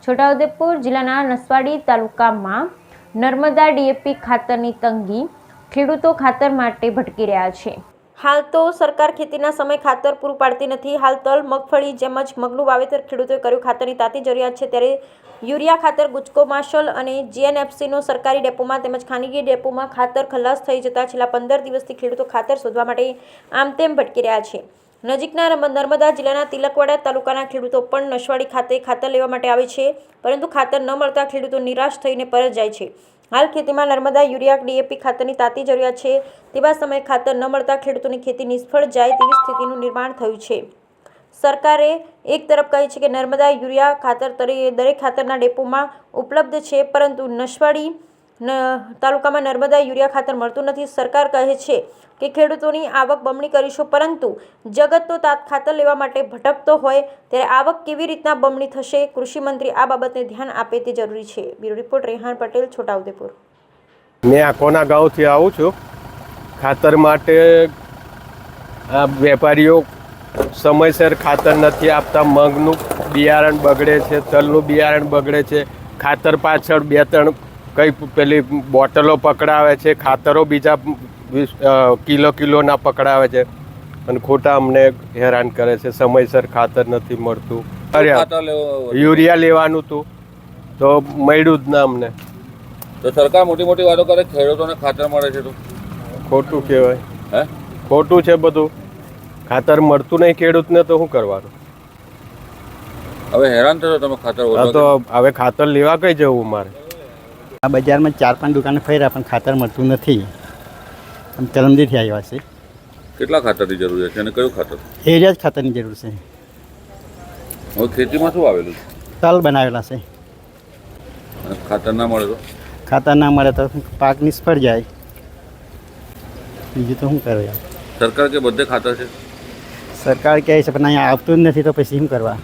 છોટાઉદેપુર જિલ્લાના નસવાડી તાલુકામાં નર્મદા ડીએપી ખાતરની તંગી, ખેડૂતો ખાતર માટે ભટકી રહ્યા છે। હાલ તો સરકાર ખેતીના સમય ખાતર પૂરું પાડતી નથી। હાલ તલ, મગફળી જેમજ મગનું વાવેતર ખેડૂતોએ કર્યું। ખાતરની તાતી જરૂરિયાત છે, ત્યારે યુરિયા ખાતર ગુજકો માર્શલ અને જીએનએફસીનો સરકારી ડેપોમાં તેમજ ખાનગી ડેપોમાં ખાતર ખલાસ થઈ જતા છેલ્લા 15 દિવસથી ખેડૂતો ખાતર શોધવા માટે આમ તેમ ભટકી રહ્યા છે। નજીકના નર્મદા જિલ્લાના તિલકવાડા તાલુકાના ખેડૂતો પણ નસવાડી ખાતે ખાતર લેવા માટે આવે છે, પરંતુ ખાતર ન મળતા ખેડૂતો નિરાશ થઈને પરત જાય છે। હાલ ખેતીમાં નર્મદા યુરિયા ડીએપી ખાતરની તાતી જરૂરિયાત છે, તેવા સમયે ખાતર ન મળતા ખેડૂતોની ખેતી નિષ્ફળ જાય તેવી સ્થિતિનું નિર્માણ થયું છે। સરકારે એક તરફ કહે છે કે નર્મદા યુરિયા ખાતર દરેક ખાતરના ડેપોમાં ઉપલબ્ધ છે, પરંતુ નસવાડી તાલુકામાં નર્મદા યુરિયા ખાતર મળતું નથી। સરકાર કહે છે કે ખેડૂતોની આવક બમણી કરીશું, પરંતુ જગત તો ખાતર લેવા માટે ભટકતો હોય, ત્યારે આવક કેવી રીતના બમણી થશે? કૃષિ મંત્રી આ બાબતને ધ્યાન આપે તે જરૂરી છે। Bureau report Rehan Patel, Chhotaudepur. મેં આકોના ગામથી આવું છું ખાતર માટે। આ વેપારીઓ સમયસર ખાતર નથી આપતા, મગનું બિયારણ બગડે છે, તલનું બિયારણ બગડે છે, ખાતર પાછળ 2-3 કઈ પેલી બોટલો પકડાવે છે, ખાતરો બીજા કિલોના પકડાવે છે અને ખોટા અમને હેરાન કરે છે। સમયસર ખાતર નથી મળતું। યુરિયા લેવાનું હતું તો મળ્યું જ ના અમને। તો સરકાર મોટી મોટી વાતો કરે, ખેડૂતોને ખાતર મળે છે તો ખોટું કહેવાય। હે, ખોટું છે બધું। ખાતર મળતું નહીં ખેડૂતને તો શું કરવાનું? હવે હેરાન થશો તમે ખાતર? તો હવે ખાતર લેવા કઈ જવું મારે? આ બજારમાં 4-5 દુકાને ફર્યા પણ ખાતર મળતું નથી। આમ તલમદીથી આવ્યા છે। કેટલા ખાતરની જરૂર છે અને કયું ખાતર? એરિયા જ ખાતરની જરૂર છે। હવે ખેતીમાં શું આવેલું છે? તલ બનાવેલા છે। અને ખાતર ના મળે તો? ખાતર ના મળે તો પાક નિષ્ફળ જાય, બીજું તો શું કરે? સરકાર કે બધે ખાતર છે? સરકાર કહે છે પણ અહીંયા આવતું જ નથી, તો પછી શું કરવા?